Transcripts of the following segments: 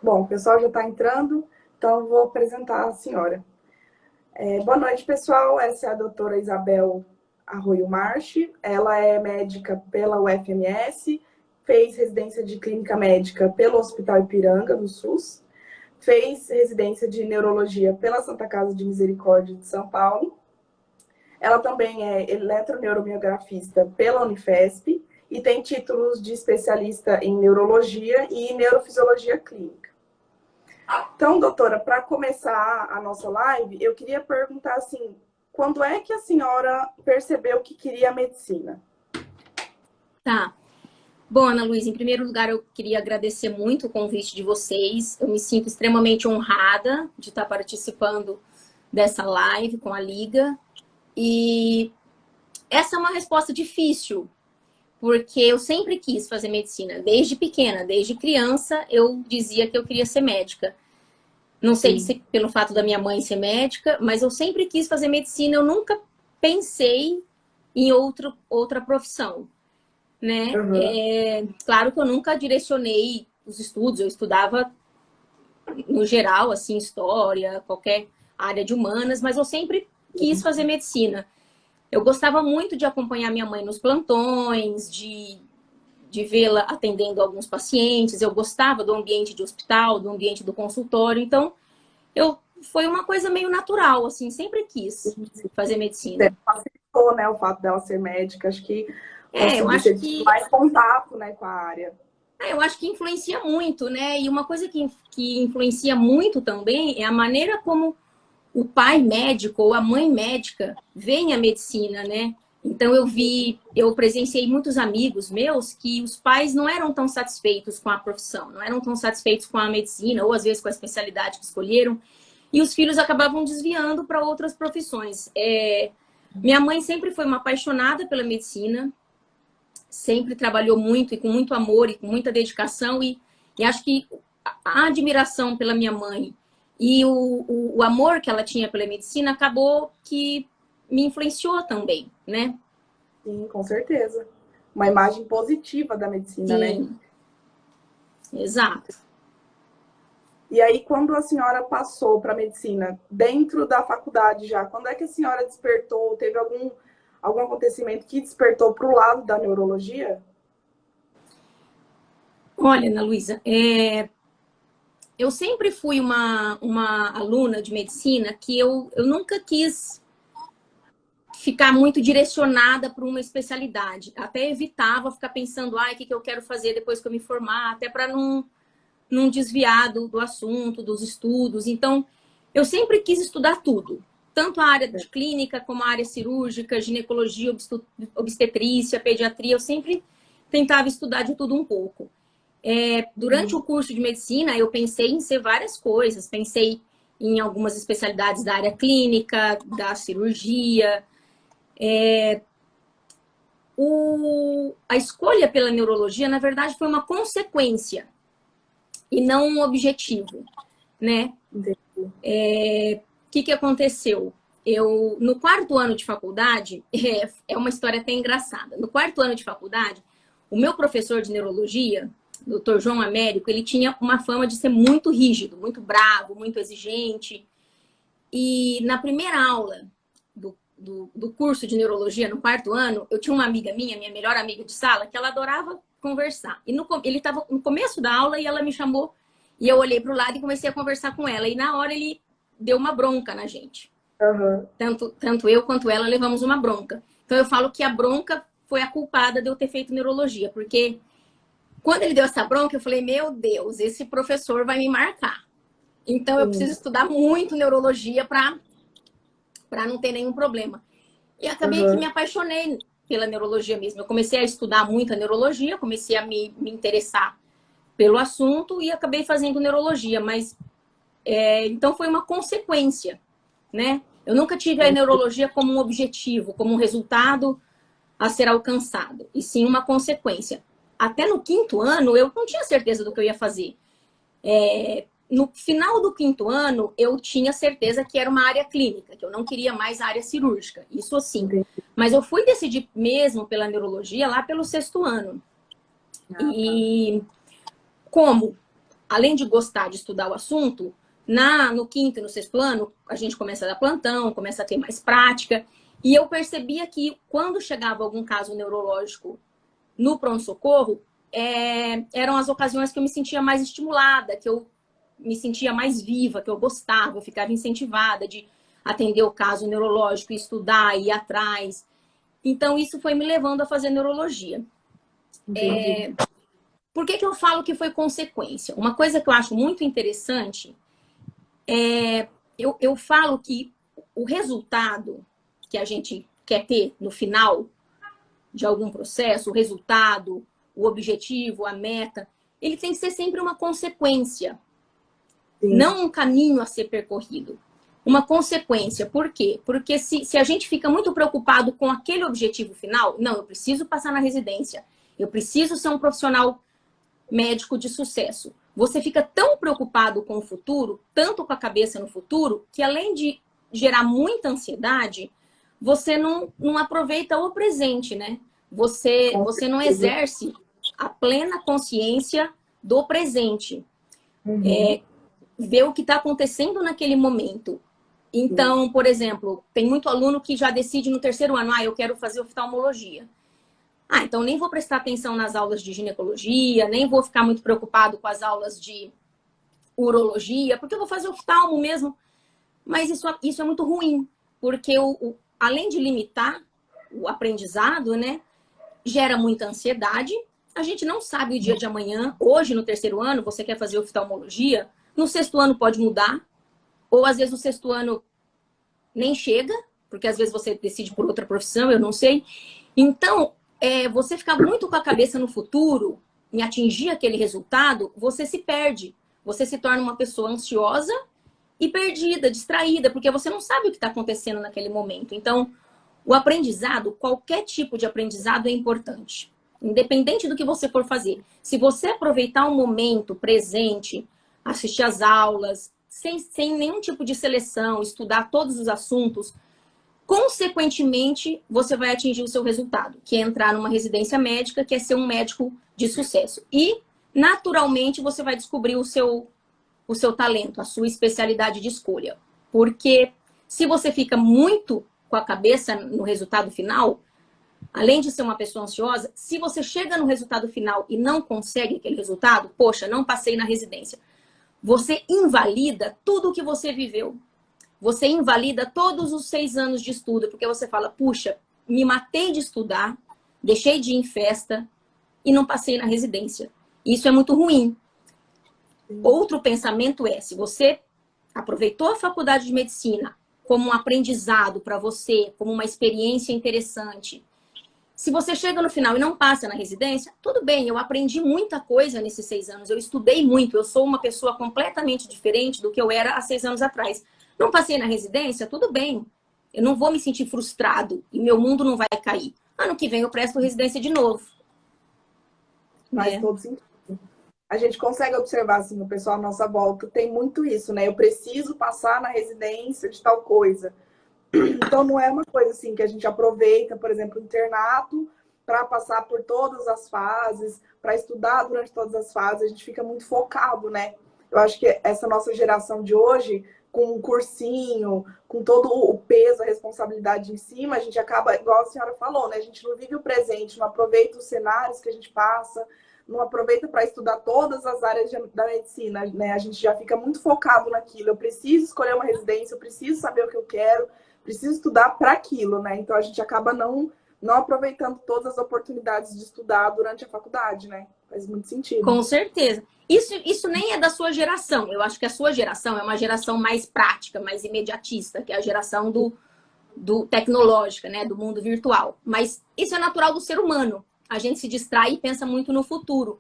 Bom, o pessoal já está entrando, então eu vou apresentar a senhora. Boa noite, pessoal. Essa é a doutora Isabel Arroio Marchi. Ela é médica pela UFMS, fez residência de clínica médica pelo Hospital Ipiranga, no SUS, fez residência de neurologia pela Santa Casa de Misericórdia de São Paulo. Ela também é eletroneuromiografista pela Unifesp e tem títulos de especialista em neurologia e neurofisiologia clínica. Então, doutora, para começar a nossa live, eu queria perguntar assim, quando é que a senhora percebeu que queria medicina? Tá. Bom, Ana Luísa, em primeiro lugar, eu queria agradecer muito o convite de vocês. Eu me sinto extremamente honrada de estar participando dessa live com a Liga. E essa é uma resposta difícil, porque eu sempre quis fazer medicina. Desde pequena, desde criança, eu dizia que eu queria ser médica. Não sei se pelo fato da minha mãe ser médica, mas eu sempre quis fazer medicina. Eu nunca pensei em outra profissão, né? Claro que eu nunca direcionei os estudos. Eu estudava, no geral, assim, história, qualquer área de humanas, mas eu sempre quis fazer medicina. Eu gostava muito de acompanhar minha mãe nos plantões, de vê-la atendendo alguns pacientes. Eu gostava do ambiente de hospital, do ambiente do consultório. Então, foi uma coisa meio natural, assim, sempre quis fazer medicina. Facilitou, né, o fato dela ser médica, acho que Eu acho que mais contato, né, com a área. eu acho que influencia muito, né? E uma coisa que influencia muito também é a maneira como o pai médico ou a mãe médica veem a medicina, né? Então eu presenciei muitos amigos meus que os pais não eram tão satisfeitos com a profissão, não eram tão satisfeitos com a medicina, ou às vezes com a especialidade que escolheram, e os filhos acabavam desviando para outras profissões. Minha mãe sempre foi uma apaixonada pela medicina, sempre trabalhou muito e com muito amor e com muita dedicação, e acho que a admiração pela minha mãe e o amor que ela tinha pela medicina acabou que me influenciou também, né? Sim, com certeza. Uma imagem positiva da medicina, né? Sim, exato. E aí, quando a senhora passou para medicina, dentro da faculdade já, quando é que a senhora despertou? Teve algum acontecimento que despertou para o lado da neurologia? Olha, Ana Luísa, eu sempre fui uma aluna de medicina que eu nunca quis ficar muito direcionada para uma especialidade. Até evitava ficar pensando, o que eu quero fazer depois que eu me formar, até para não desviar do assunto, dos estudos. Então, eu sempre quis estudar tudo. Tanto a área de clínica, como a área cirúrgica, ginecologia, obstetrícia, pediatria. Eu sempre tentava estudar de tudo um pouco. Durante o curso de medicina, eu pensei em ser várias coisas. Pensei em algumas especialidades da área clínica, da cirurgia. A escolha pela neurologia, na verdade, foi uma consequência e não um objetivo, né? O que aconteceu? No quarto ano de faculdade, é uma história até engraçada. No quarto ano de faculdade, o meu professor de neurologia, Dr. João Américo, ele tinha uma fama de ser muito rígido, muito bravo, muito exigente. E na primeira aula do curso de neurologia, no quarto ano, eu tinha uma amiga minha melhor amiga de sala, que ela adorava conversar. E ele estava no começo da aula e ela me chamou, e eu olhei para o lado e comecei a conversar com ela. E na hora ele deu uma bronca na gente. Tanto eu quanto ela levamos uma bronca. Então eu falo que a bronca foi a culpada de eu ter feito neurologia, porque quando ele deu essa bronca, eu falei, meu Deus, esse professor vai me marcar. Então eu preciso estudar muito neurologia para não ter nenhum problema. E acabei que me apaixonei pela neurologia mesmo. Eu comecei a estudar muito a neurologia, comecei a me interessar pelo assunto e acabei fazendo neurologia, mas então foi uma consequência, né? Eu nunca tive a neurologia como um objetivo, como um resultado a ser alcançado, e sim uma consequência. Até no quinto ano, eu não tinha certeza do que eu ia fazer. No final do quinto ano, eu tinha certeza que era uma área clínica, que eu não queria mais a área cirúrgica, isso sim. Mas eu fui decidir mesmo pela neurologia lá pelo sexto ano. E como? além de gostar de estudar o assunto, no quinto e no sexto ano, a gente começa a dar plantão, começa a ter mais prática. E eu percebia que quando chegava algum caso neurológico no pronto-socorro, eram as ocasiões que eu me sentia mais estimulada, que eu me sentia mais viva, que eu gostava, eu ficava incentivada de atender o caso neurológico, estudar, ir atrás. Então, isso foi me levando a fazer neurologia. Por que eu falo que foi consequência? Uma coisa que eu acho muito interessante eu falo que o resultado que a gente quer ter no final de algum processo, o resultado, o objetivo, a meta, ele tem que ser sempre uma consequência. Sim. Não um caminho a ser percorrido. Uma consequência. Por quê? Porque se a gente fica muito preocupado com aquele objetivo final, não, eu preciso passar na residência, eu preciso ser um profissional médico de sucesso. Você fica tão preocupado com o futuro, tanto com a cabeça no futuro, que além de gerar muita ansiedade, você não aproveita o presente, né? Você não exerce a plena consciência do presente. Ver o que está acontecendo naquele momento. Então, por exemplo, tem muito aluno que já decide no terceiro ano, eu quero fazer oftalmologia. Então nem vou prestar atenção nas aulas de ginecologia, nem vou ficar muito preocupado com as aulas de urologia, porque eu vou fazer oftalmo mesmo. Mas isso é muito ruim, porque além de limitar o aprendizado, né, gera muita ansiedade. A gente não sabe o dia de amanhã. Hoje, no terceiro ano, você quer fazer oftalmologia, no sexto ano pode mudar, ou às vezes o sexto ano nem chega, porque às vezes você decide por outra profissão, eu não sei. Então, você ficar muito com a cabeça no futuro, em atingir aquele resultado, você se perde. Você se torna uma pessoa ansiosa e perdida, distraída, porque você não sabe o que está acontecendo naquele momento. Então, o aprendizado, qualquer tipo de aprendizado é importante. Independente do que você for fazer. Se você aproveitar o momento presente, assistir às aulas, sem nenhum tipo de seleção, estudar todos os assuntos, consequentemente, você vai atingir o seu resultado, que é entrar numa residência médica, que é ser um médico de sucesso. E, naturalmente, você vai descobrir o seu talento, a sua especialidade de escolha. Porque se você fica muito com a cabeça no resultado final, além de ser uma pessoa ansiosa, se você chega no resultado final e não consegue aquele resultado, poxa, não passei na residência. Você invalida tudo o que você viveu. Você invalida todos os 6 anos de estudo, porque você fala, puxa, me matei de estudar, deixei de ir em festa e não passei na residência. Isso é muito ruim. Outro pensamento se você aproveitou a faculdade de medicina como um aprendizado para você, como uma experiência interessante, se você chega no final e não passa na residência, tudo bem, eu aprendi muita coisa nesses 6 anos, eu estudei muito, eu sou uma pessoa completamente diferente do que eu era há 6 anos atrás. Não passei na residência, tudo bem, eu não vou me sentir frustrado e meu mundo não vai cair. Ano que vem eu presto residência de novo. Faz todo sentido. A gente consegue observar, assim, o pessoal à nossa volta tem muito isso, né? Eu preciso passar na residência de tal coisa. Então, não é uma coisa assim que a gente aproveita, por exemplo, o internato para passar por todas as fases, para estudar durante todas as fases. A gente fica muito focado, né? Eu acho que essa nossa geração de hoje, com um cursinho, com todo o peso, a responsabilidade em cima, a gente acaba, igual a senhora falou, né? A gente não vive o presente, não aproveita os cenários que a gente passa, não aproveita para estudar todas as áreas da medicina, né? A gente já fica muito focado naquilo. Eu preciso escolher uma residência, eu preciso saber o que eu quero, preciso estudar para aquilo, né? Então a gente acaba não aproveitando todas as oportunidades de estudar durante a faculdade, né? Faz muito sentido. Com certeza. Isso nem é da sua geração. Eu acho que a sua geração é uma geração mais prática, mais imediatista, que é a geração do tecnológica, né? Do mundo virtual. Mas isso é natural do ser humano. A gente se distrai e pensa muito no futuro.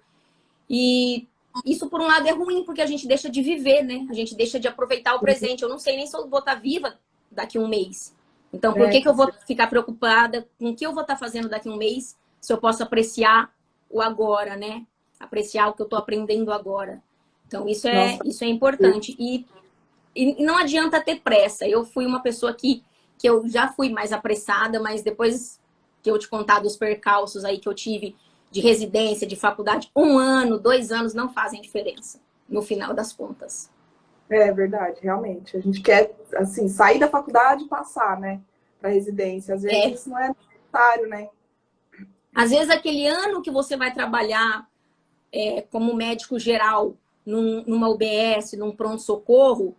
E isso, por um lado, é ruim, porque a gente deixa de viver, né? A gente deixa de aproveitar o presente. Eu não sei nem se eu vou estar viva daqui a um mês. Então, por que eu vou ficar preocupada com o que eu vou estar fazendo daqui a um mês, se eu posso apreciar o agora, né? Apreciar o que eu estou aprendendo agora. Então, isso é importante. E não adianta ter pressa. Eu fui uma pessoa que eu já fui mais apressada, mas depois que eu te contar dos percalços aí que eu tive de residência, de faculdade, 1 ano, 2 anos não fazem diferença. no final das contas. É verdade, realmente. A gente quer, assim, sair da faculdade e passar, né, para residência. Às vezes isso não é necessário, né? Às vezes, aquele ano que você vai trabalhar como médico geral numa UBS, num pronto-socorro,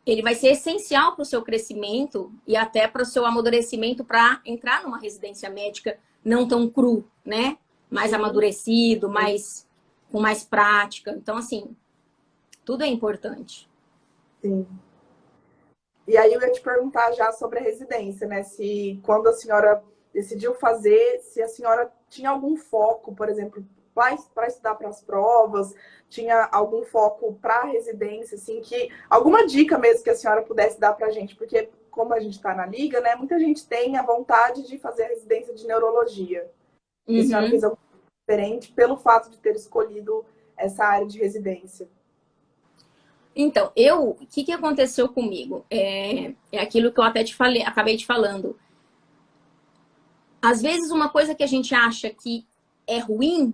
ele vai ser essencial para o seu crescimento e até para o seu amadurecimento para entrar numa residência médica não tão cru, né? Mais amadurecido, com mais prática. Então, assim, tudo é importante. Sim. E aí eu ia te perguntar já sobre a residência, né? Se quando a senhora decidiu fazer, se a senhora tinha algum foco, por exemplo, para estudar para as provas, tinha algum foco para a residência, assim, que alguma dica mesmo que a senhora pudesse dar para a gente, porque como a gente está na liga, né? Muita gente tem a vontade de fazer a residência de neurologia. E a senhora fez algo diferente pelo fato de ter escolhido essa área de residência. Então, o que aconteceu comigo? É aquilo que eu até te falei, acabei te falando. Às vezes, uma coisa que a gente acha que é ruim,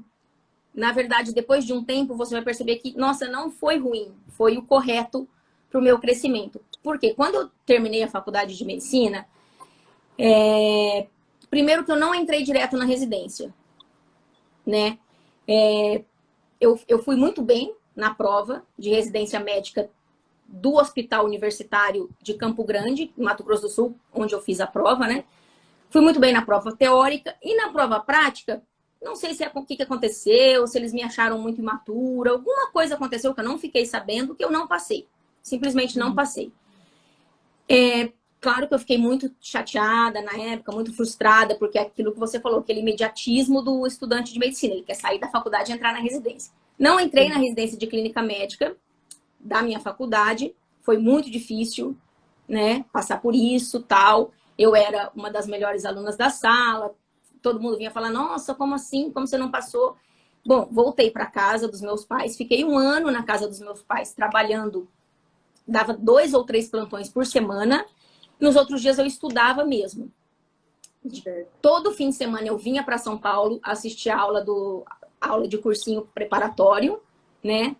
na verdade, depois de um tempo, você vai perceber que, nossa, não foi ruim, foi o correto para o meu crescimento. Porque quando eu terminei a faculdade de medicina, primeiro que eu não entrei direto na residência, né? Eu fui muito bem na prova de residência médica do Hospital Universitário de Campo Grande, Mato Grosso do Sul, onde eu fiz a prova, né? Fui muito bem na prova teórica e na prova prática, não sei se o que aconteceu, se eles me acharam muito imatura, alguma coisa aconteceu que eu não fiquei sabendo, que eu não passei. Simplesmente não passei. Claro que eu fiquei muito chateada na época, muito frustrada, porque é aquilo que você falou, aquele imediatismo do estudante de medicina, ele quer sair da faculdade e entrar na residência. Não entrei na residência de clínica médica da minha faculdade, foi muito difícil, né, passar por isso, tal. Eu era uma das melhores alunas da sala, todo mundo vinha falar, nossa, como assim? Como você não passou? Bom, voltei para casa dos meus pais, fiquei 1 ano na casa dos meus pais trabalhando, dava 2 ou 3 plantões por semana, nos outros dias eu estudava mesmo. Todo fim de semana eu vinha para São Paulo assistir a aula de cursinho preparatório, né?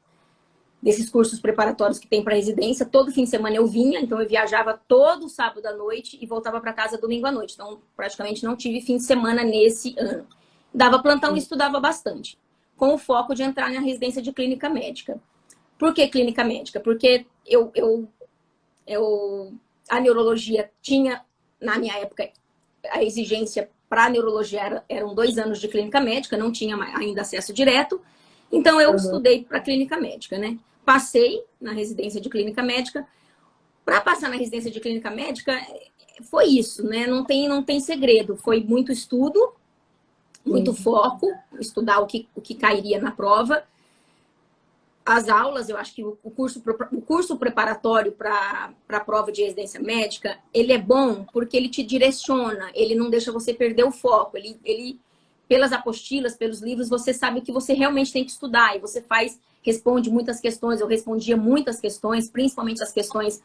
Desses cursos preparatórios que tem para residência. Todo fim de semana eu vinha, então eu viajava todo sábado à noite e voltava para casa domingo à noite. Então, praticamente não tive fim de semana nesse ano. Dava plantão e estudava bastante, com o foco de entrar na residência de clínica médica. Por que clínica médica? Porque a neurologia tinha, na minha época, a exigência para a neurologia eram 2 anos de clínica médica, não tinha ainda acesso direto. Então, eu estudei para clínica médica, né? Passei na residência de clínica médica. Para passar na residência de clínica médica, foi isso, né? Não tem segredo. Foi muito estudo, muito foco, estudar o que cairia na prova. As aulas, eu acho que o curso preparatório para a prova de residência médica, ele é bom porque ele te direciona, ele não deixa você perder o foco. Ele pelas apostilas, pelos livros, você sabe o que você realmente tem que estudar. E você responde muitas questões. Eu respondia muitas questões, principalmente as questões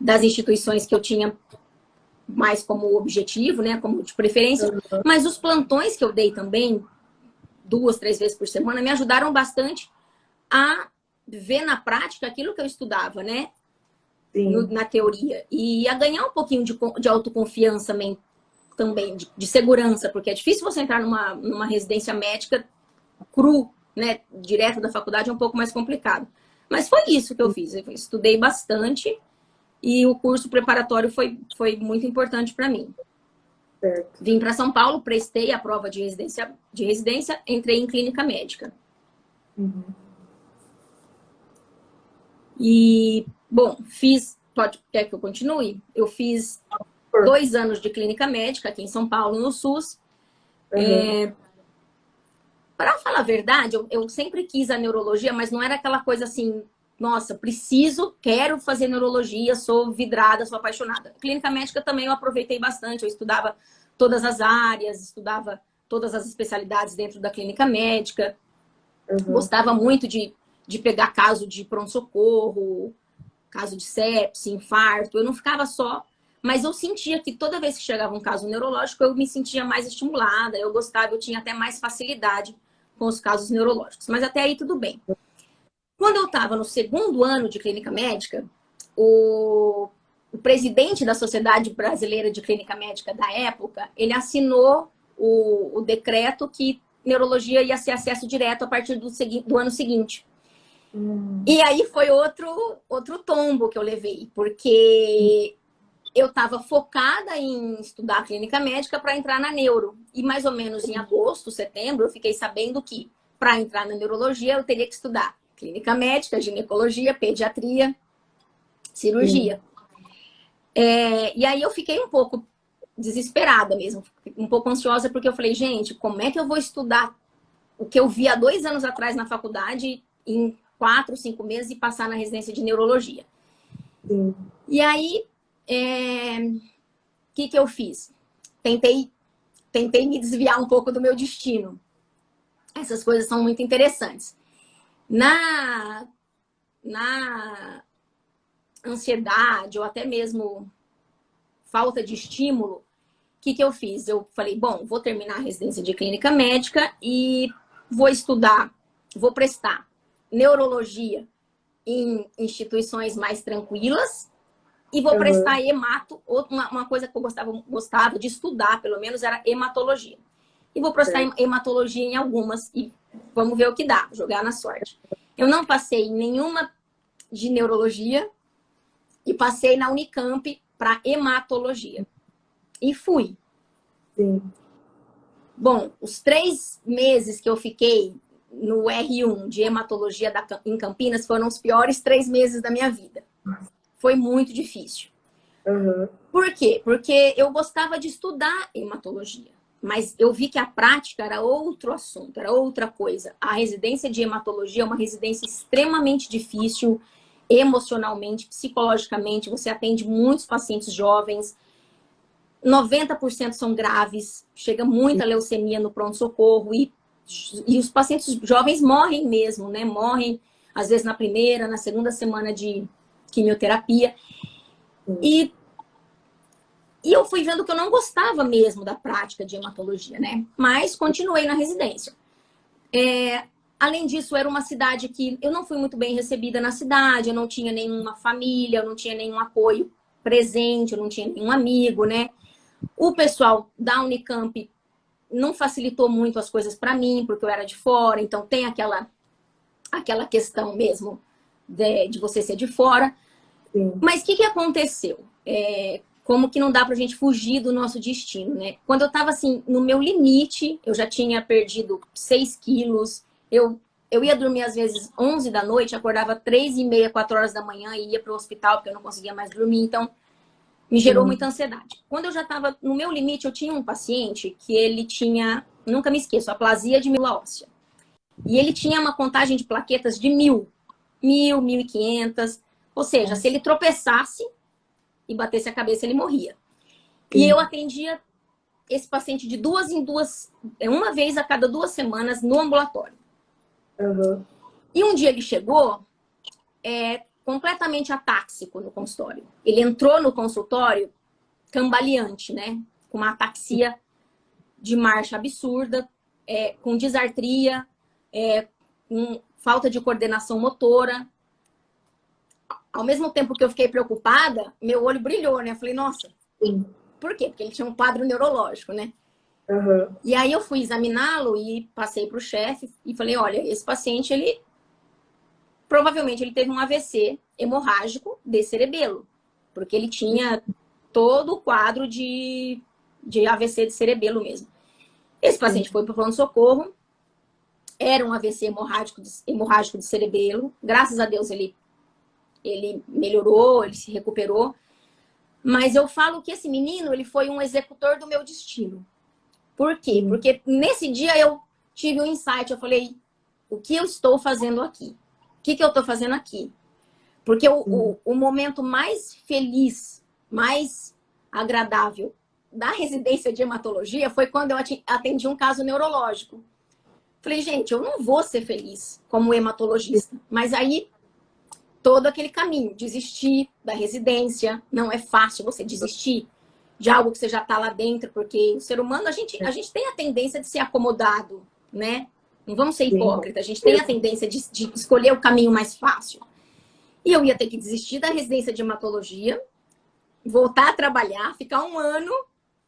das instituições que eu tinha mais como objetivo, né? Como de preferência. Mas os plantões que eu dei também, 2, 3 vezes por semana, me ajudaram bastante a ver na prática aquilo que eu estudava, né? Na teoria. E a ganhar um pouquinho de autoconfiança também, de segurança, porque é difícil você entrar numa residência médica cru, né? Direto da faculdade é um pouco mais complicado. Mas foi isso que eu fiz. Eu estudei bastante e o curso preparatório foi muito importante para mim. Certo. Vim para São Paulo, prestei a prova de residência, entrei em clínica médica. E, bom, quer que eu continue? Eu fiz 2 anos de clínica médica aqui em São Paulo, no SUS. Para falar a verdade, eu sempre quis a neurologia, mas não era aquela coisa assim, nossa, quero fazer neurologia, sou vidrada, sou apaixonada. Clínica médica também eu aproveitei bastante, eu estudava todas as áreas, estudava todas as especialidades dentro da clínica médica. Gostava muito de pegar caso de pronto-socorro, caso de sepse, infarto. Eu não ficava só, mas eu sentia que toda vez que chegava um caso neurológico, eu me sentia mais estimulada, eu gostava, eu tinha até mais facilidade com os casos neurológicos. Mas até aí tudo bem. Quando eu estava no segundo ano de clínica médica, o presidente da Sociedade Brasileira de Clínica Médica da época, ele assinou o decreto que neurologia ia ser acesso direto a partir do ano seguinte. E aí foi outro tombo que eu levei, porque eu estava focada em estudar clínica médica para entrar na neuro. E mais ou menos em agosto, setembro, eu fiquei sabendo que para entrar na neurologia eu teria que estudar clínica médica, ginecologia, pediatria, cirurgia. E aí eu fiquei um pouco desesperada mesmo, um pouco ansiosa, porque eu falei, gente, como é que eu vou estudar o que eu vi há 2 anos atrás na faculdade em 4, 5 meses e passar na residência de neurologia? E aí, que eu fiz? Tentei me desviar um pouco do meu destino. Essas coisas são muito interessantes. Na ansiedade ou até mesmo falta de estímulo, o que eu fiz? Eu falei, bom, vou terminar a residência de clínica médica e vou estudar, vou prestar neurologia em instituições mais tranquilas e vou prestar hemato. Uma coisa que eu gostava de estudar, pelo menos, era hematologia. E vou prestar hematologia em algumas e vamos ver o que dá, jogar na sorte. Eu não passei em nenhuma de neurologia e passei na Unicamp para hematologia. E fui. Bom, os 3 meses que eu fiquei no R1 de hematologia em Campinas foram os piores 3 meses da minha vida. Foi muito difícil. Por quê? Porque eu gostava de estudar hematologia, mas eu vi que a prática era outro assunto, era outra coisa. A residência de hematologia é uma residência extremamente difícil, emocionalmente, psicologicamente. Você atende muitos pacientes jovens, 90% são graves, chega muita leucemia no pronto-socorro e os pacientes jovens morrem mesmo, né? Morrem, às vezes, na primeira, na segunda semana de quimioterapia. E eu fui vendo que eu não gostava mesmo da prática de hematologia, né? Mas continuei na residência. Além disso, era uma cidade que eu não fui muito bem recebida na cidade, eu não tinha nenhuma família, eu não tinha nenhum apoio presente, eu não tinha nenhum amigo, né? O pessoal da Unicamp não facilitou muito as coisas para mim, porque eu era de fora, então tem aquela questão mesmo de você ser de fora. Mas o que aconteceu? Como que não dá pra gente fugir do nosso destino, né? Quando eu tava assim, no meu limite, eu já tinha perdido 6 quilos, eu ia dormir às vezes 11 da noite, acordava 3h30, 4 horas da manhã e ia pro hospital porque eu não conseguia mais dormir, então me gerou muita ansiedade. Quando eu já estava no meu limite, eu tinha um paciente que ele tinha, nunca me esqueço, aplasia de medula óssea. E ele tinha uma contagem de plaquetas de 1.000, 1.500. Ou seja, se ele tropeçasse e batesse a cabeça, ele morria. E eu atendia esse paciente de 2 em 2, uma vez a cada 2 semanas no ambulatório. E um dia ele chegou completamente atáxico no consultório. Ele entrou no consultório cambaleante, né? Com uma ataxia de marcha absurda, com disartria, com falta de coordenação motora. Ao mesmo tempo que eu fiquei preocupada, meu olho brilhou, né? Eu falei, nossa, por quê? Porque ele tinha um quadro neurológico, né? E aí eu fui examiná-lo e passei para o chefe e falei, olha, esse paciente, provavelmente ele teve um AVC hemorrágico de cerebelo, porque ele tinha todo o quadro de AVC de cerebelo mesmo. Esse paciente foi para o pronto-socorro, era um AVC hemorrágico de cerebelo. Graças a Deus ele melhorou, ele se recuperou. Mas eu falo que esse menino, ele foi um executor do meu destino. Por quê? Porque nesse dia eu tive um insight, eu falei, o que eu estou fazendo aqui? O que eu estou fazendo aqui? Porque o momento mais feliz, mais agradável da residência de hematologia foi quando eu atendi um caso neurológico. Falei, gente, eu não vou ser feliz como hematologista. Mas aí, todo aquele caminho, desistir da residência, não é fácil você desistir de algo que você já está lá dentro, porque o ser humano, a gente tem a tendência de ser acomodado, né? Não vamos ser Sim. hipócritas. A gente tem a tendência de escolher o caminho mais fácil. E eu ia ter que desistir da residência de hematologia, voltar a trabalhar, ficar um ano,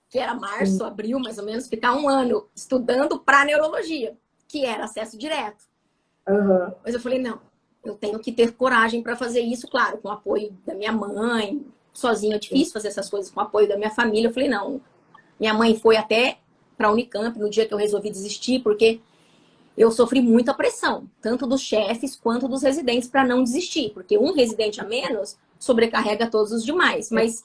que era março, abril, mais ou menos, ficar um ano estudando para neurologia, que era acesso direto. Uhum. Mas eu falei, não, eu tenho que ter coragem para fazer isso, claro, com o apoio da minha mãe. Sozinha é difícil fazer essas coisas com o apoio da minha família. Eu falei, não. Minha mãe foi até para a Unicamp no dia que eu resolvi desistir, porque eu sofri muita pressão, tanto dos chefes quanto dos residentes, para não desistir, porque um residente a menos sobrecarrega todos os demais. Mas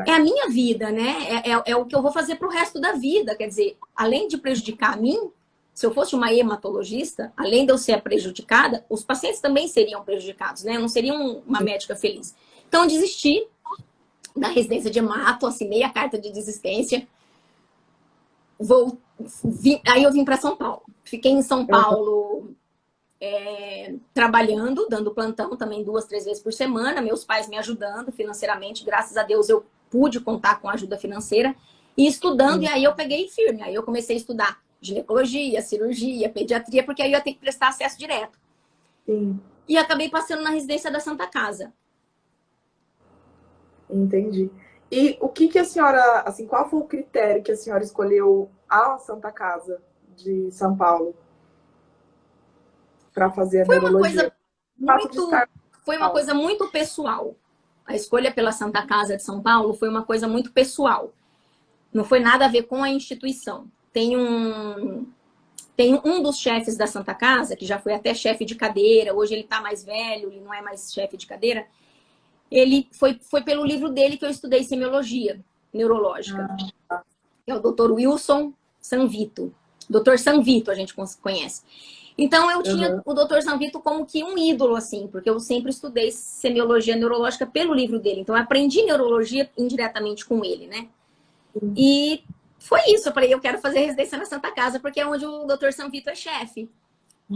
é a minha vida, né? É o que eu vou fazer para o resto da vida. Quer dizer, além de prejudicar a mim, se eu fosse uma hematologista, além de eu ser prejudicada, os pacientes também seriam prejudicados, né? Eu não seria uma médica feliz. Então, eu desisti da residência de hemato, assinei a carta de desistência. Aí eu vim para São Paulo. Fiquei em São Paulo trabalhando, dando plantão também 2, 3 vezes por semana. Meus pais me ajudando financeiramente. Graças a Deus eu pude contar com ajuda financeira. E estudando, e aí eu peguei firme. Aí eu comecei a estudar ginecologia, cirurgia, pediatria, porque aí eu ia ter que prestar acesso direto. Sim. E acabei passando na residência da Santa Casa. Entendi. E o que a senhora, assim, qual foi o critério que a senhora escolheu a Santa Casa de São Paulo para fazer a neurologia? Foi uma coisa muito pessoal. A escolha pela Santa Casa de São Paulo foi uma coisa muito pessoal. Não foi nada a ver com a instituição. Tem um dos chefes da Santa Casa, que já foi até chefe de cadeira, hoje ele está mais velho, ele não é mais chefe de cadeira. Ele foi pelo livro dele que eu estudei semiologia neurológica. É o Dr. Wilson Sanvito. Dr. Sanvito a gente conhece. Então eu tinha o Dr. Sanvito como que um ídolo, assim, porque eu sempre estudei semiologia neurológica pelo livro dele. Então eu aprendi neurologia indiretamente com ele, né? E foi isso. Eu falei, eu quero fazer residência na Santa Casa, porque é onde o Dr. Sanvito é chefe.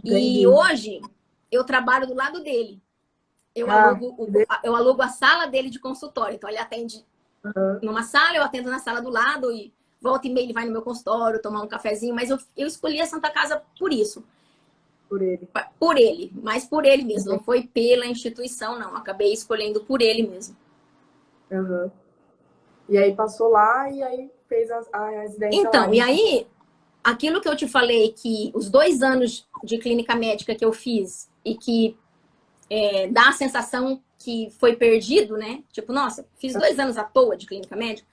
E hoje eu trabalho do lado dele. Eu alugo a sala dele de consultório. Então, ele atende numa sala, eu atendo na sala do lado e volta e meia ele vai no meu consultório tomar um cafezinho. Mas eu escolhi a Santa Casa por isso. Por ele. Por ele, mas por ele mesmo. Não foi pela instituição, não. Acabei escolhendo por ele mesmo. E aí passou lá e aí fez a residência então, lá. E aí, aquilo que eu te falei, que os 2 anos de clínica médica que eu fiz e que dá a sensação que foi perdido, né? Tipo, nossa, fiz 2 anos à toa de clínica médica.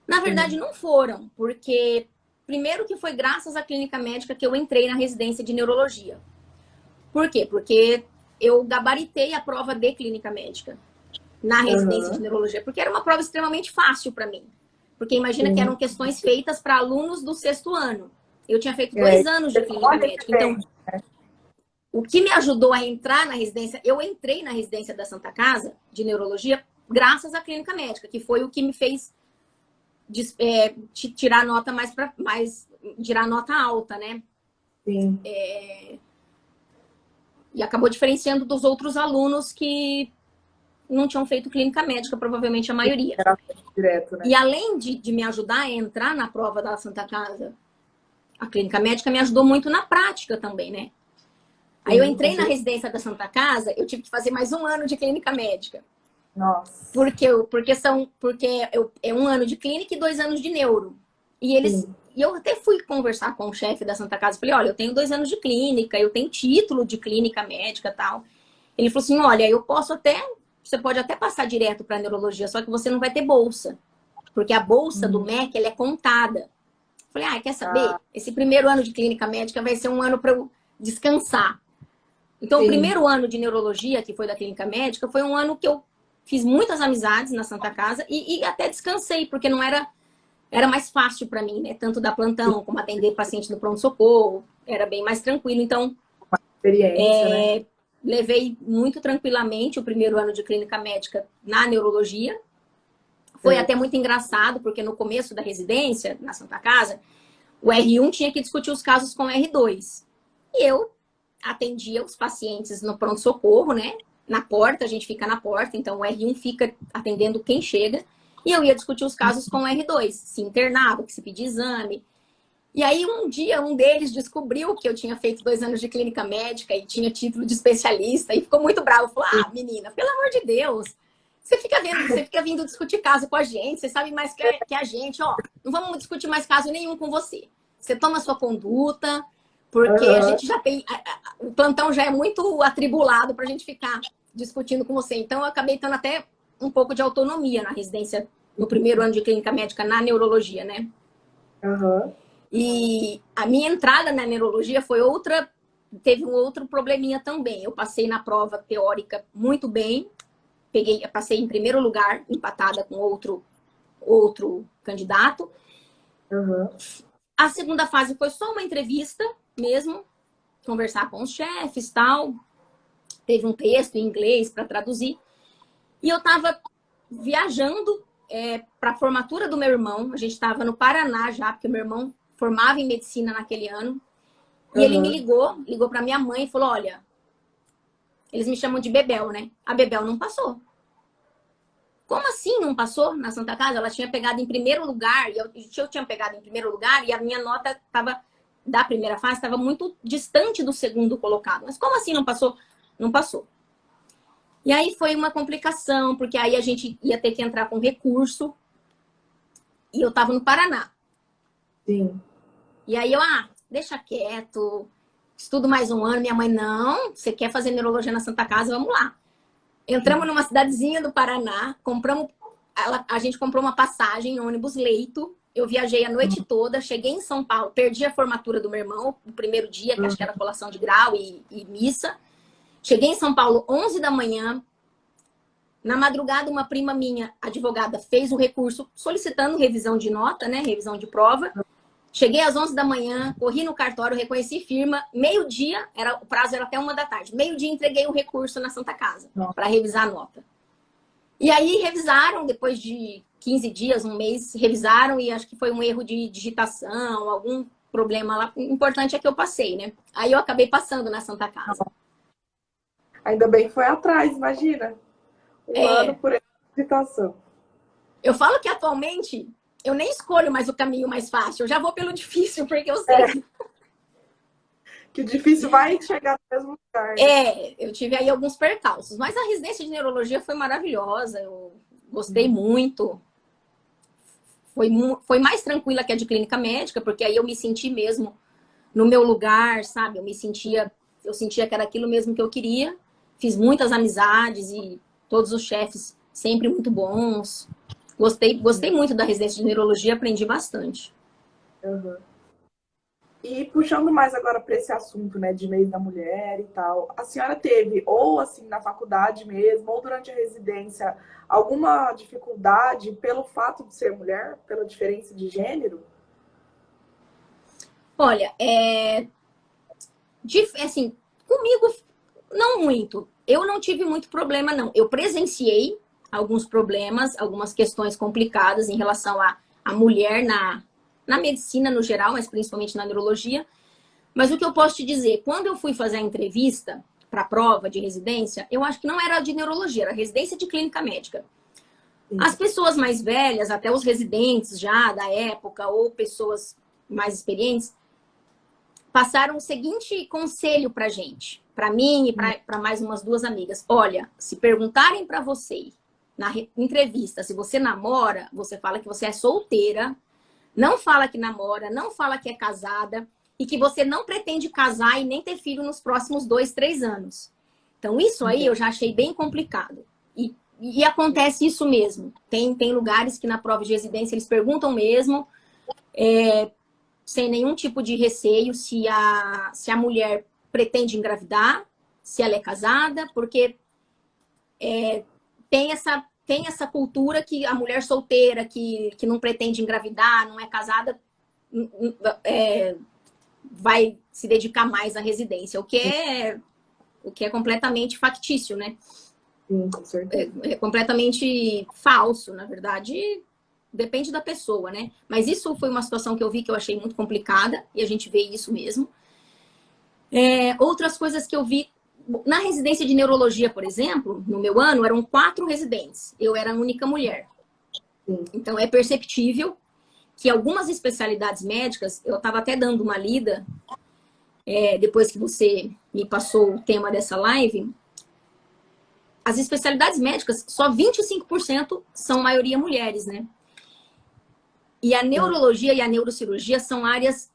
Na verdade, não foram, porque primeiro que foi graças à clínica médica que eu entrei na residência de neurologia. Por quê? Porque eu gabaritei a prova de clínica médica na residência de neurologia, porque era uma prova extremamente fácil para mim. Porque imagina que eram questões feitas para alunos do 6º ano. Eu tinha feito 2 anos de clínica médica. Então, o que me ajudou a entrar na residência, eu entrei na residência da Santa Casa de neurologia graças à clínica médica, que foi o que me fez tirar nota tirar nota alta, né? Sim. E acabou diferenciando dos outros alunos que não tinham feito clínica médica, provavelmente a maioria. Direto, né? E além de me ajudar a entrar na prova da Santa Casa, a clínica médica me ajudou muito na prática também, né? Aí eu entrei na residência da Santa Casa, eu tive que fazer mais 1 ano de clínica médica. Nossa. Porque é 1 ano de clínica e 2 anos de neuro. E eu até fui conversar com o chefe da Santa Casa, falei, olha, eu tenho 2 anos de clínica, eu tenho título de clínica médica e tal. Ele falou assim, olha, você pode até passar direto para neurologia, só que você não vai ter bolsa. Porque a bolsa do MEC, ela é contada. Falei, quer saber? Esse primeiro ano de clínica médica vai ser 1 ano para eu descansar. Então, o primeiro ano de neurologia, que foi da clínica médica, foi 1 ano que eu fiz muitas amizades na Santa Casa e até descansei, porque não era mais fácil para mim, né? Tanto dar plantão, como atender paciente no pronto-socorro, era bem mais tranquilo. Então, experiência, né? Levei muito tranquilamente o primeiro ano de clínica médica na neurologia. Foi até muito engraçado, porque no começo da residência, na Santa Casa, o R1 tinha que discutir os casos com o R2. E eu atendia os pacientes no pronto-socorro, né? Na porta, a gente fica na porta, então o R1 fica atendendo quem chega. E eu ia discutir os casos com o R2, se internava, se pedia exame. E aí, um dia, um deles descobriu que eu tinha feito 2 anos de clínica médica e tinha título de especialista e ficou muito bravo. Falou, ah, menina, pelo amor de Deus, você fica vindo discutir caso com a gente, você sabe mais que a gente, ó, não vamos discutir mais caso nenhum com você. Você toma a sua conduta, porque a gente já tem, o plantão já é muito atribulado pra gente ficar discutindo com você. Então, eu acabei tendo até um pouco de autonomia na residência, no primeiro ano de clínica médica, na neurologia, né? E a minha entrada na neurologia foi teve um outro probleminha também. Eu passei na prova teórica muito bem, passei em primeiro lugar, empatada com outro candidato. A segunda fase foi só uma entrevista mesmo, conversar com os chefes, tal. Teve um texto em inglês para traduzir. E eu estava viajando para a formatura do meu irmão. A gente estava no Paraná já, porque o meu irmão formava em medicina naquele ano. E ele me ligou para minha mãe e falou, olha, eles me chamam de Bebel, né? A Bebel não passou. Como assim não passou na Santa Casa? Ela tinha pegado em primeiro lugar, e eu tinha pegado em primeiro lugar, e a minha nota da primeira fase estava muito distante do segundo colocado. Mas como assim não passou? Não passou. E aí foi uma complicação, porque aí a gente ia ter que entrar com recurso, e eu estava no Paraná. Sim. E aí eu, deixa quieto, estudo mais um ano. Minha mãe, não, você quer fazer neurologia na Santa Casa? Vamos lá. Entramos numa cidadezinha do Paraná, a gente comprou uma passagem, ônibus leito. Eu viajei a noite toda, cheguei em São Paulo, perdi a formatura do meu irmão, o primeiro dia, que acho que era colação de grau e missa. Cheguei em São Paulo 11 da manhã. Na madrugada, uma prima minha, advogada, fez o recurso solicitando revisão de nota, né? Revisão de prova. Cheguei às 11 da manhã, corri no cartório, reconheci firma. Meio-dia, o prazo era até 1 da tarde. Meio-dia, entreguei o recurso na Santa Casa para revisar a nota. E aí, revisaram, depois de 15 dias, um mês, revisaram e acho que foi um erro de digitação, algum problema lá. O importante é que eu passei, né? Aí eu acabei passando na Santa Casa. Ainda bem que foi atrás, imagina. Um ano por digitação. Eu falo que atualmente eu nem escolho mais o caminho mais fácil. Eu já vou pelo difícil, porque eu sei. Que o difícil vai chegar no mesmo lugar. Eu tive aí alguns percalços. Mas a residência de neurologia foi maravilhosa. Eu gostei muito. Foi mais tranquila que a de clínica médica, porque aí eu me senti mesmo no meu lugar, sabe? Eu sentia que era aquilo mesmo que eu queria. Fiz muitas amizades e todos os chefes sempre muito bons. Gostei muito da residência de neurologia, aprendi bastante. E puxando mais agora para esse assunto, né, de mês da mulher e tal, a senhora teve, ou assim, na faculdade mesmo, ou durante a residência, alguma dificuldade pelo fato de ser mulher, pela diferença de gênero? Olha, assim, comigo, não muito. Eu não tive muito problema, não. Eu presenciei alguns problemas, algumas questões complicadas em relação à mulher na medicina no geral, mas principalmente na neurologia. Mas o que eu posso te dizer, quando eu fui fazer a entrevista para a prova de residência, eu acho que não era de neurologia, era residência de clínica médica. As pessoas mais velhas, até os residentes já da época, ou pessoas mais experientes, passaram o seguinte conselho pra gente, para mim e para mais umas 2 amigas. Olha, se perguntarem para você na entrevista se você namora, você fala que você é solteira, não fala que namora, não fala que é casada e que você não pretende casar e nem ter filho nos próximos 2, 3 anos. Então, isso aí eu já achei bem complicado. E acontece isso mesmo. Tem lugares que na prova de residência eles perguntam mesmo, sem nenhum tipo de receio, se a mulher pretende engravidar, se ela é casada, porque tem essa cultura que a mulher solteira, que não pretende engravidar, não é casada, vai se dedicar mais à residência, o que é completamente factício, né? Sim, com certeza. É completamente falso, na verdade, depende da pessoa, né? Mas isso foi uma situação que eu vi que eu achei muito complicada, e a gente vê isso mesmo. Outras coisas que eu vi, na residência de neurologia, por exemplo, no meu ano, eram 4 residentes. Eu era a única mulher. Então, é perceptível que algumas especialidades médicas, eu estava até dando uma lida, depois que você me passou o tema dessa live, as especialidades médicas, só 25% são maioria mulheres, né? E a neurologia e a neurocirurgia são áreas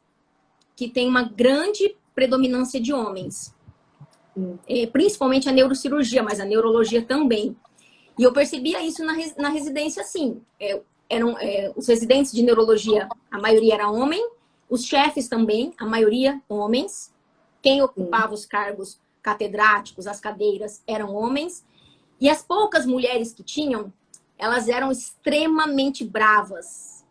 que têm uma grande predominância de homens. Principalmente a neurocirurgia, mas a neurologia também. E eu percebia isso na residência, sim. Os residentes de neurologia, a maioria era homem, os chefes também, a maioria homens. Quem ocupava os cargos catedráticos, as cadeiras, eram homens. E as poucas mulheres que tinham, elas eram extremamente bravas,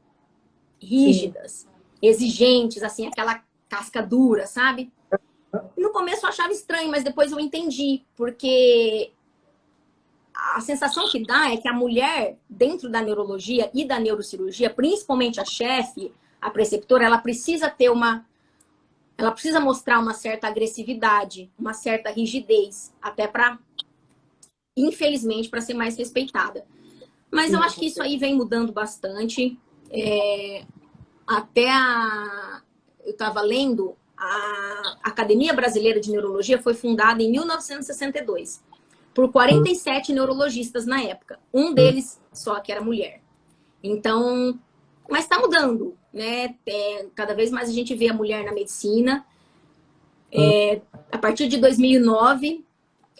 rígidas, exigentes, assim, aquela casca dura, sabe? No começo eu achava estranho, mas depois eu entendi, porque a sensação que dá é que a mulher, dentro da neurologia e da neurocirurgia, principalmente a chefe, a preceptora, ela precisa mostrar uma certa agressividade, uma certa rigidez, até para, infelizmente, para ser mais respeitada. Mas eu acho que isso aí vem mudando bastante. Eu estava lendo, a Academia Brasileira de Neurologia foi fundada em 1962 por 47 neurologistas na época. Um deles só que era mulher. Então, mas está mudando, né? Cada vez mais a gente vê a mulher na medicina. A partir de 2009,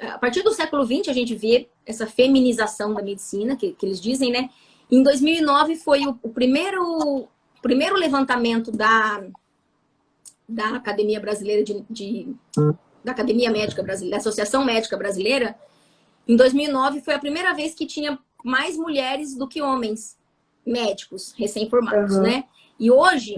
a partir do século XX, a gente vê essa feminização da medicina, que eles dizem, né? Em 2009 foi o primeiro levantamento da Academia Brasileira da Academia Médica Brasileira, da Associação Médica Brasileira. Em 2009 foi a primeira vez que tinha mais mulheres do que homens médicos recém-formados, né? E hoje,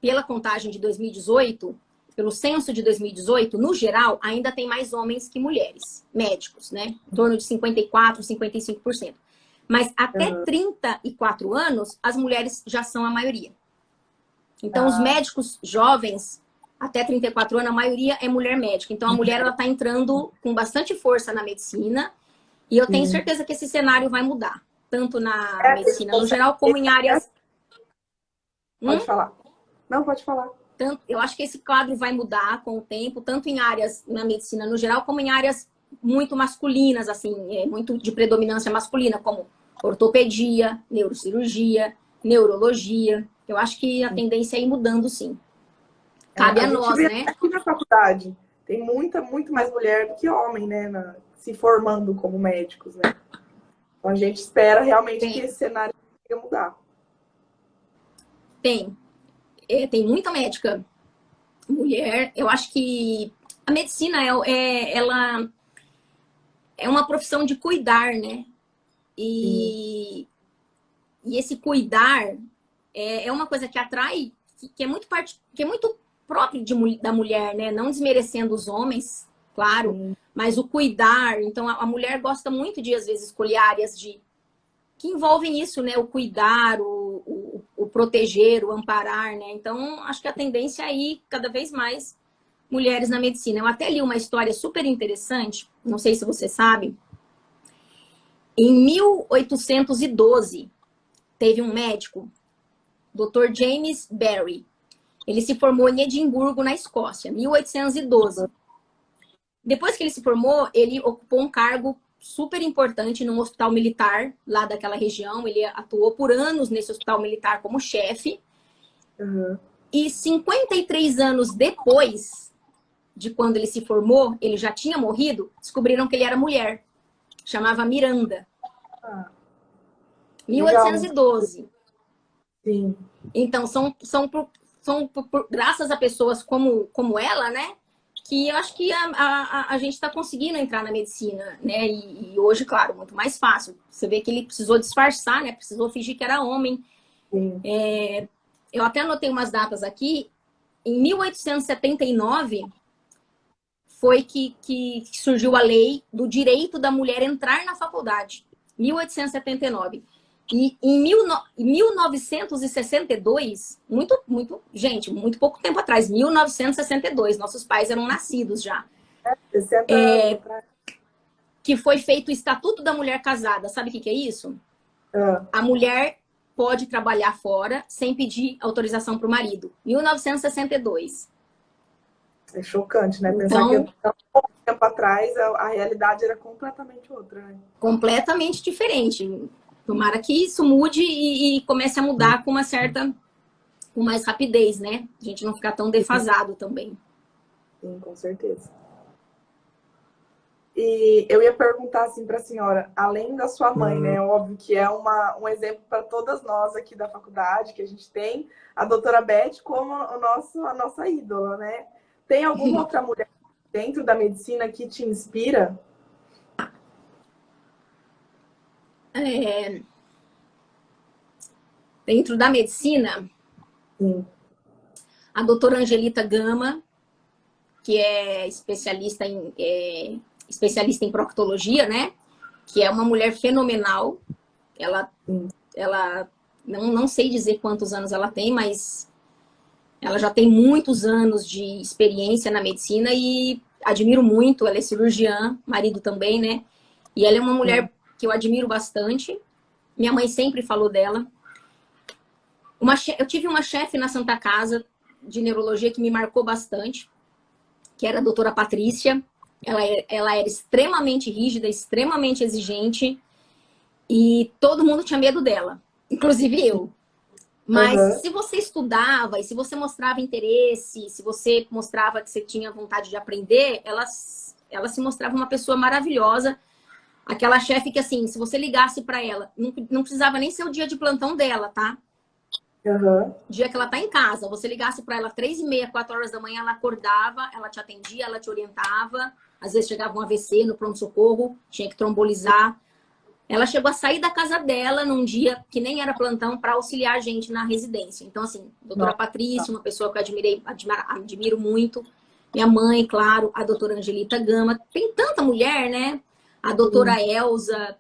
pela contagem de 2018, pelo censo de 2018, no geral, ainda tem mais homens que mulheres médicos, né? Em torno de 54%, 55%. Mas até 34 anos, as mulheres já são a maioria. Então, os médicos jovens, até 34 anos, a maioria é mulher médica. Então, a mulher está entrando com bastante força na medicina. E eu tenho certeza que esse cenário vai mudar. Tanto na medicina no geral, como em áreas... Pode falar. Não, pode falar. Eu acho que esse quadro vai mudar com o tempo, tanto em áreas na medicina no geral, como em áreas muito masculinas, assim, muito de predominância masculina, como ortopedia, neurocirurgia, neurologia. Eu acho que a tendência é ir mudando, sim. Cabe a nós, né? Aqui na faculdade tem muito mais mulher do que homem, né? Se formando como médicos, né? Então a gente espera realmente que esse cenário consiga mudar. Tem muita médica mulher. Eu acho que a medicina ela é uma profissão de cuidar, né? E esse cuidar é uma coisa que atrai, que é muito próprio da mulher, né? Não desmerecendo os homens, claro, mas o cuidar. Então, a mulher gosta muito de, às vezes, escolher áreas que envolvem isso, né? O cuidar, o proteger, o amparar, né? Então, acho que a tendência é ir cada vez mais mulheres na medicina. Eu até li uma história super interessante, não sei se você sabe. Em 1812, teve um médico, Dr. James Berry. Ele se formou em Edimburgo, na Escócia, 1812. Depois que ele se formou, ele ocupou um cargo super importante num hospital militar lá daquela região. Ele atuou por anos nesse hospital militar como chefe. E 53 anos depois de quando ele se formou, ele já tinha morrido, descobriram que ele era mulher. Chamava Miranda. 1812. Sim. Então, graças a pessoas como ela, né? Que eu acho que a gente está conseguindo entrar na medicina, né? E hoje, claro, muito mais fácil. Você vê que ele precisou disfarçar, né? Precisou fingir que era homem. Eu até anotei umas datas aqui. Em 1879, foi que surgiu a lei do direito da mulher entrar na faculdade. 1879. E em 1962, muito pouco tempo atrás, 1962, nossos pais eram nascidos já. 60 anos atrás. Que foi feito o Estatuto da Mulher Casada. Sabe o que é isso? A mulher pode trabalhar fora sem pedir autorização para o marido. 1962. É chocante, né? Pensar Então, que há pouco tempo atrás a realidade era completamente outra, né? completamente diferente. Tomara que isso mude e comece a mudar com com mais rapidez, né? A gente não ficar tão defasado também. Sim, com certeza. E eu ia perguntar assim para a senhora, além da sua mãe, né? Óbvio que é um exemplo para todas nós aqui da faculdade, que a gente tem a doutora Beth como a nossa ídola, né? Tem alguma outra mulher dentro da medicina que te inspira? Dentro da medicina, Sim. a doutora Angelita Gama, que é especialista em proctologia, né? Que é uma mulher fenomenal. Ela não sei dizer quantos anos ela tem, mas ela já tem muitos anos de experiência na medicina e admiro muito. Ela é cirurgiã, marido também, né? E ela é uma mulher que eu admiro bastante. Minha mãe sempre falou dela. Eu tive uma chefe na Santa Casa de neurologia que me marcou bastante, que era a doutora Patrícia. Ela era extremamente rígida, extremamente exigente e todo mundo tinha medo dela, inclusive eu. Mas se você estudava e se você mostrava interesse, se você mostrava que você tinha vontade de aprender, ela se mostrava uma pessoa maravilhosa. Aquela chefe que, assim, se você ligasse para ela, não precisava nem ser o dia de plantão dela, tá? Dia que ela tá em casa, você ligasse para ela 3h30, 4 horas da manhã, ela acordava, ela te atendia, ela te orientava. Às vezes chegava um AVC no pronto-socorro, tinha que trombolizar. Ela chegou a sair da casa dela num dia que nem era plantão para auxiliar a gente na residência. Então, assim, doutora Patrícia, uma pessoa que eu admiro muito. Minha mãe, claro, a doutora Angelita Gama. Tem tanta mulher, né? A doutora Elza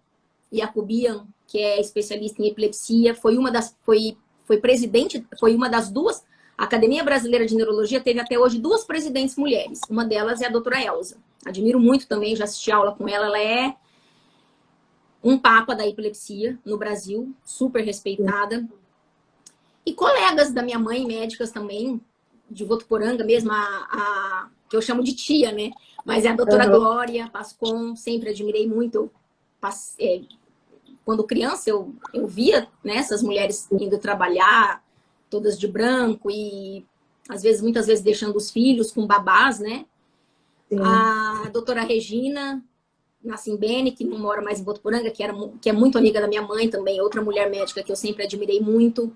Jacobian, que é especialista em epilepsia, foi presidente, foi uma das duas. A Academia Brasileira de Neurologia teve até hoje 2 presidentes mulheres. Uma delas é a doutora Elza. Admiro muito também, já assisti aula com ela. Ela é um papa da epilepsia no Brasil, super respeitada. E colegas da minha mãe, médicas também, de Votuporanga mesmo, que eu chamo de tia, né? Mas é a doutora Glória Pascon, sempre admirei muito. Quando criança, eu via, né, essas mulheres indo trabalhar, todas de branco e, muitas vezes, deixando os filhos com babás, né? A doutora Regina Nassimbene, que não mora mais em Votuporanga, que é muito amiga da minha mãe também, outra mulher médica que eu sempre admirei muito.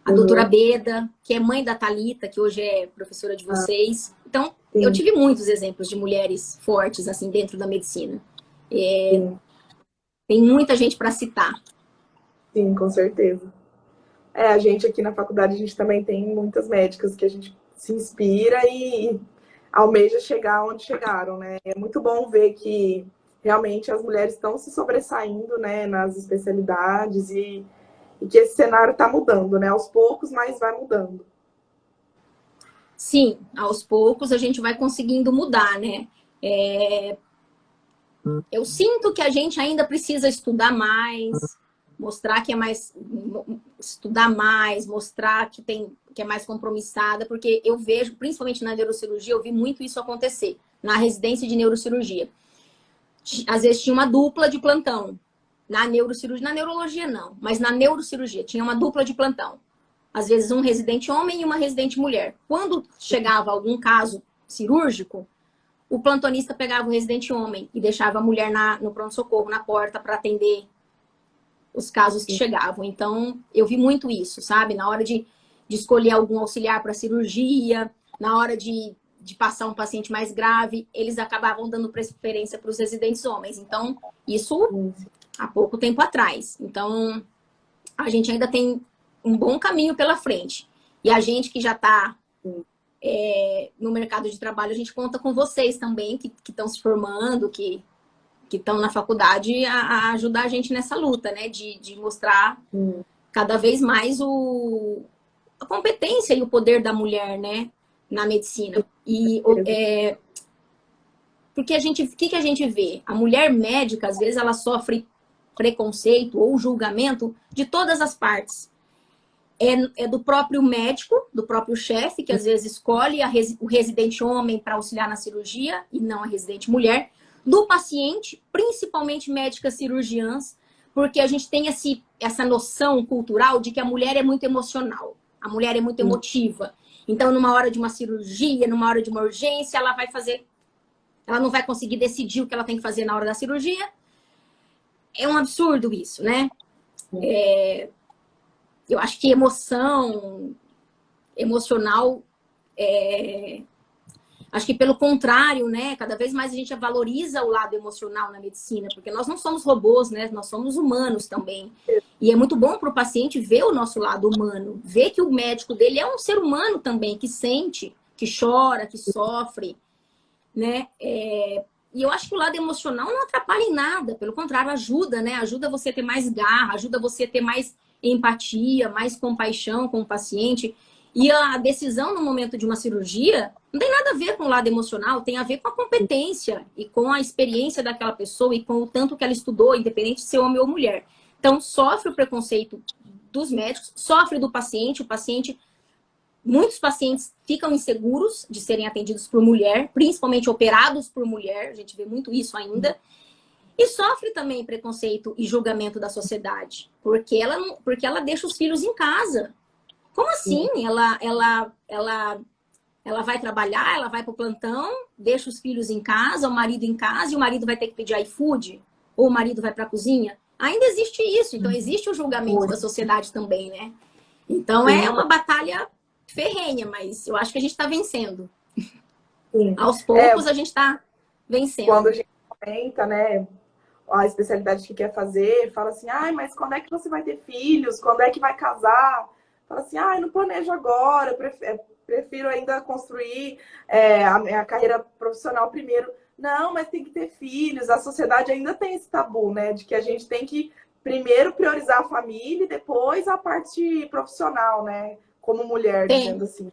A doutora Beda, que é mãe da Thalita, que hoje é professora de vocês. Então, eu tive muitos exemplos de mulheres fortes, assim, dentro da medicina. Tem muita gente para citar. Sim, com certeza. A gente aqui na faculdade, a gente também tem muitas médicas que a gente se inspira e almeja chegar onde chegaram, né? É muito bom ver que realmente as mulheres estão se sobressaindo, né, nas especialidades e que esse cenário está mudando, né? Aos poucos, mas vai mudando. Sim, aos poucos a gente vai conseguindo mudar, né? Eu sinto que a gente ainda precisa estudar mais, mostrar que é mais... Estudar mais, mostrar que é mais compromissada, porque eu vejo, principalmente na neurocirurgia, eu vi muito isso acontecer, na residência de neurocirurgia. Às vezes tinha uma dupla de plantão. Na neurocirurgia, na neurologia não, mas na neurocirurgia tinha uma dupla de plantão. Às vezes um residente homem e uma residente mulher. Quando chegava algum caso cirúrgico, o plantonista pegava o residente homem e deixava a mulher no pronto-socorro, na porta, para atender os casos que chegavam. Então, eu vi muito isso, sabe? Na hora de escolher algum auxiliar para cirurgia, na hora de passar um paciente mais grave, eles acabavam dando preferência para os residentes homens. Então, isso há pouco tempo atrás. Então, a gente ainda tem um bom caminho pela frente. E a gente que já está no mercado de trabalho, a gente conta com vocês também, que estão se formando, que estão na faculdade, a ajudar a gente nessa luta, né? De mostrar cada vez mais a competência e o poder da mulher, né? Na medicina. E porque o que a gente vê? A mulher médica, às vezes, ela sofre preconceito ou julgamento de todas as partes. é do próprio médico, do próprio chefe, que às vezes escolhe o residente homem para auxiliar na cirurgia e não a residente mulher, do paciente, principalmente médicas cirurgiãs, porque a gente tem essa noção cultural de que a mulher é muito emocional, a mulher é muito emotiva. Então, numa hora de uma cirurgia, numa hora de uma urgência, ela não vai conseguir decidir o que ela tem que fazer na hora da cirurgia. É um absurdo isso, né? Eu acho que emocional, acho que pelo contrário, né? Cada vez mais a gente valoriza o lado emocional na medicina, porque nós não somos robôs, né? Nós somos humanos também. E é muito bom para o paciente ver o nosso lado humano, ver que o médico dele é um ser humano também, que sente, que chora, que sofre, né? E eu acho que o lado emocional não atrapalha em nada, pelo contrário, ajuda, né? Ajuda você a ter mais garra, ajuda você a ter mais empatia, mais compaixão com o paciente. E a decisão no momento de uma cirurgia não tem nada a ver com o lado emocional, tem a ver com a competência e com a experiência daquela pessoa e com o tanto que ela estudou, independente de ser homem ou mulher. Então, sofre o preconceito dos médicos, sofre do paciente, muitos pacientes ficam inseguros de serem atendidos por mulher, principalmente operados por mulher, a gente vê muito isso ainda. E sofre também preconceito e julgamento da sociedade, porque ela deixa os filhos em casa. Como assim? Ela vai trabalhar, ela vai para o plantão, deixa os filhos em casa, o marido em casa, e o marido vai ter que pedir iFood? Ou o marido vai para a cozinha? Ainda existe isso, então existe o julgamento da sociedade também, né? Então é uma batalha ferrenha, mas eu acho que a gente está vencendo. Sim. Aos poucos a gente está vencendo. Quando a gente comenta, né, a especialidade que quer fazer, fala assim, ai, mas quando é que você vai ter filhos? Quando é que vai casar? Fala assim, ai, não planejo agora, prefiro ainda construir a minha carreira profissional primeiro. Não, mas tem que ter filhos. A sociedade ainda tem esse tabu, né, de que a gente tem que primeiro priorizar a família e depois a parte profissional, né, como mulher, dizendo assim.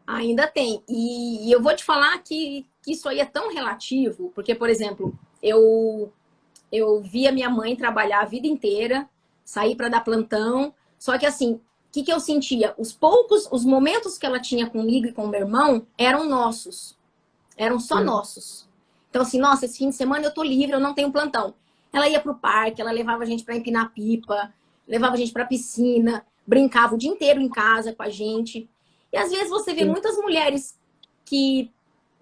Ainda tem. E eu vou te falar que isso aí é tão relativo, porque, por exemplo, eu via minha mãe trabalhar a vida inteira, sair para dar plantão, só que assim, o que eu sentia? Os momentos que ela tinha comigo e com o meu irmão eram nossos, eram só nossos. Então assim, nossa, esse fim de semana eu tô livre, eu não tenho plantão. Ela ia pro parque, ela levava a gente para empinar pipa, levava a gente pra piscina, brincava o dia inteiro em casa com a gente. E às vezes você vê muitas mulheres que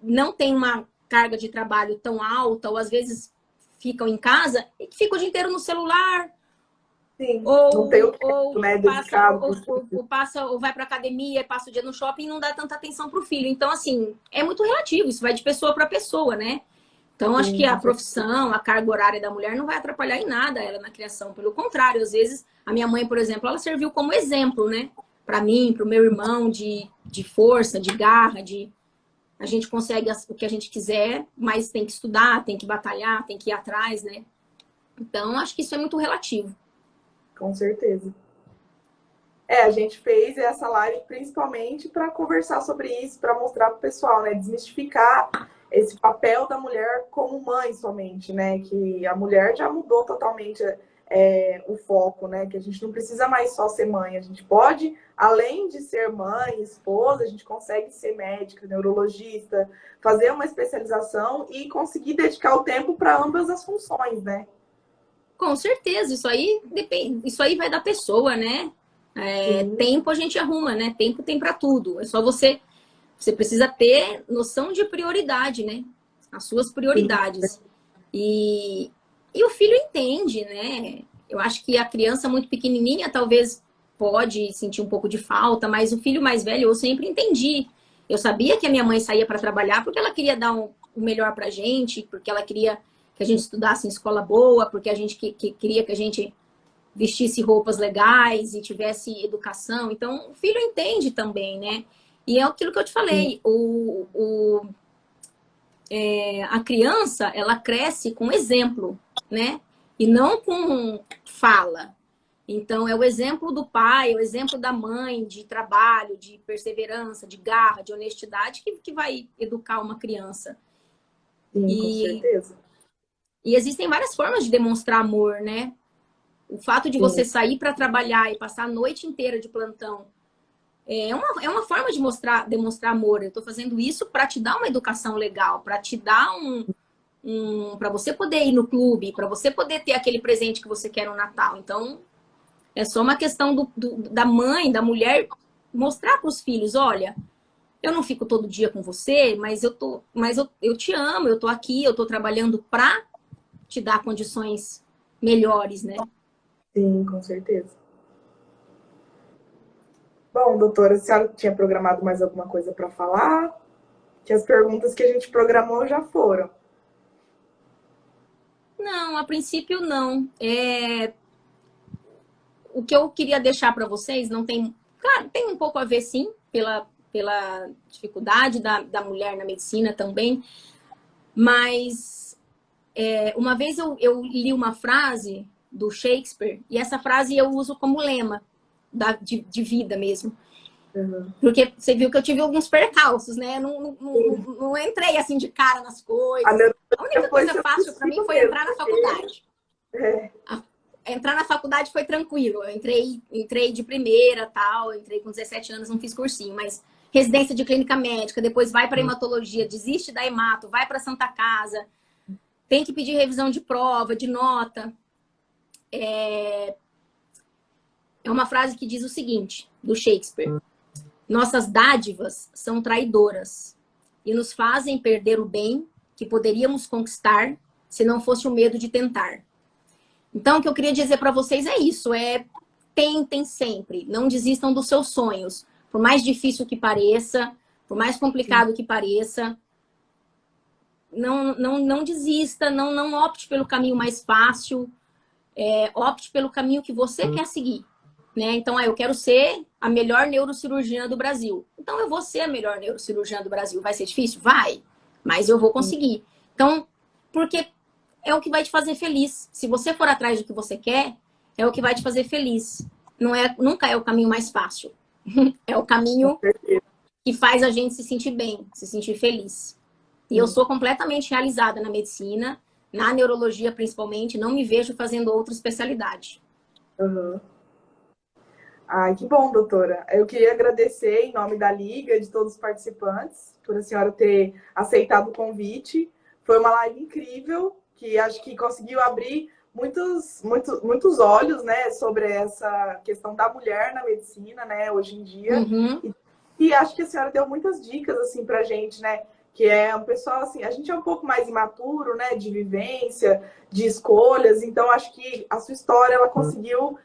não têm uma carga de trabalho tão alta, ou às vezes ficam em casa e que ficam o dia inteiro no celular. Sim, não tem o tempo, né, dedicado. Ou vai para academia, passa o dia no shopping e não dá tanta atenção para o filho. Então, assim, é muito relativo, isso vai de pessoa para pessoa, né? Então, acho que a profissão, a carga horária da mulher não vai atrapalhar em nada ela na criação. Pelo contrário, às vezes, a minha mãe, por exemplo, ela serviu como exemplo, né? Para mim, para o meu irmão, de força, de garra, a gente consegue o que a gente quiser, mas tem que estudar, tem que batalhar, tem que ir atrás, né? Então, acho que isso é muito relativo. Com certeza. A gente fez essa live principalmente para conversar sobre isso, para mostrar para o pessoal, né? Desmistificar esse papel da mulher como mãe somente, né? Que a mulher já mudou totalmente o foco, né? Que a gente não precisa mais só ser mãe, a gente pode, além de ser mãe, esposa, a gente consegue ser médica, neurologista, fazer uma especialização e conseguir dedicar o tempo para ambas as funções, né? Com certeza, isso aí depende, isso aí vai da pessoa, né? Tempo a gente arruma, né? Tempo tem para tudo. É só você precisa ter noção de prioridade, né? As suas prioridades. E o filho entende, né? Eu acho que a criança muito pequenininha talvez pode sentir um pouco de falta, mas o filho mais velho eu sempre entendi. Eu sabia que a minha mãe saía para trabalhar porque ela queria dar o melhor pra gente, porque ela queria que a gente estudasse em escola boa, porque a gente queria que a gente vestisse roupas legais e tivesse educação. Então, o filho entende também, né? E é aquilo que eu te falei, a criança, ela cresce com exemplo, né? E não com fala. Então, é o exemplo do pai, é o exemplo da mãe de trabalho, de perseverança, de garra, de honestidade que vai educar uma criança. Sim, com certeza. E existem várias formas de demonstrar amor, né? O fato de você sair para trabalhar e passar a noite inteira de plantão é uma forma de demonstrar amor. Eu estou fazendo isso para te dar uma educação legal, para te dar para você poder ir no clube, para você poder ter aquele presente que você quer no Natal. Então, é só uma questão da mãe, da mulher, mostrar para os filhos, olha, eu não fico todo dia com você, mas eu te amo, eu tô aqui, eu tô trabalhando para te dar condições melhores, né? Sim, com certeza. Bom, doutora, a senhora tinha programado mais alguma coisa para falar? Que as perguntas que a gente programou já foram. Não, a princípio não. O que eu queria deixar para vocês não tem... Claro, tem um pouco a ver, sim, pela dificuldade da mulher na medicina também, mas uma vez eu li uma frase do Shakespeare, e essa frase eu uso como lema de vida mesmo. Uhum. Porque você viu que eu tive alguns percalços, né? Não entrei assim de cara nas coisas. A única coisa fácil para mim foi entrar na faculdade. Entrar na faculdade foi tranquilo. Eu entrei de primeira, tal. Entrei com 17 anos, não fiz cursinho, mas residência de clínica médica, depois vai para hematologia, desiste da hemato, vai para Santa Casa, tem que pedir revisão de prova, de nota. É uma frase que diz o seguinte, do Shakespeare: nossas dádivas são traidoras e nos fazem perder o bem que poderíamos conquistar se não fosse o medo de tentar. Então, o que eu queria dizer para vocês é isso, tentem sempre, não desistam dos seus sonhos. Por mais difícil que pareça, por mais complicado que pareça, não desista, não opte pelo caminho mais fácil, opte pelo caminho que você quer seguir. Né? Então, eu quero ser a melhor neurocirurgiã do Brasil. Então, eu vou ser a melhor neurocirurgiã do Brasil. Vai ser difícil? Vai. Mas eu vou conseguir. Então, porque é o que vai te fazer feliz. Se você for atrás do que você quer, é o que vai te fazer feliz. Nunca é o caminho mais fácil. É o caminho que faz a gente se sentir bem, se sentir feliz. E eu sou completamente realizada na medicina, na neurologia principalmente. Não me vejo fazendo outra especialidade. Uhum. Ai, que bom, doutora. Eu queria agradecer em nome da Liga, de todos os participantes, por a senhora ter aceitado o convite. Foi uma live incrível, que acho que conseguiu abrir muitos olhos, né, sobre essa questão da mulher na medicina, né, hoje em dia. Uhum. E acho que a senhora deu muitas dicas, assim, pra gente, né, que é um pessoal, assim, a gente é um pouco mais imaturo, né, de vivência, de escolhas, então acho que a sua história, ela conseguiu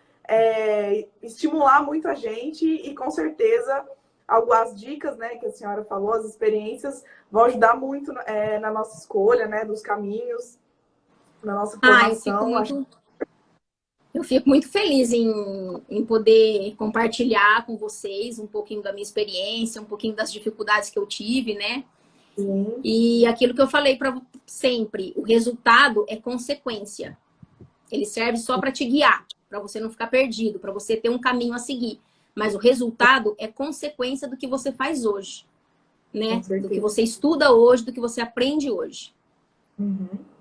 estimular muito a gente e com certeza algumas dicas, né, que a senhora falou, as experiências vão ajudar muito na nossa escolha, né, dos caminhos, na nossa formação. Eu fico muito feliz em poder compartilhar com vocês um pouquinho da minha experiência, um pouquinho das dificuldades que eu tive, né? Sim. E aquilo que eu falei para sempre, o resultado é consequência. Ele serve só para te guiar, para você não ficar perdido, para você ter um caminho a seguir. Mas o resultado é consequência do que você faz hoje, né? Do que você estuda hoje, do que você aprende hoje. Uhum.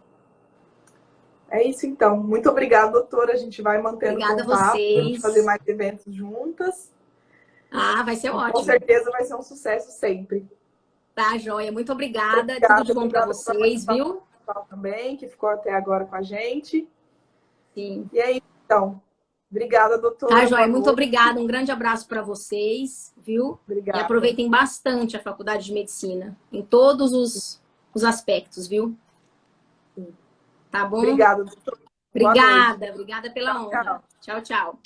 É isso, então. Muito obrigada, doutora. A gente vai mantendo Obrigada contato, a vocês. a gente fazer mais eventos juntas. Ah, vai ser ótimo. Com certeza vai ser um sucesso sempre. Tá, joia. Muito obrigada. Tudo de bom para vocês, viu? Também, que ficou até agora com a gente. Sim. E é isso, então. Obrigada, doutora. Tá, joia. Muito obrigada. Um grande abraço para vocês, viu? Obrigada. E aproveitem bastante a faculdade de medicina, em todos os aspectos, viu? Sim. Tá bom? Obrigada, doutora. Obrigada pela honra. Tchau, tchau.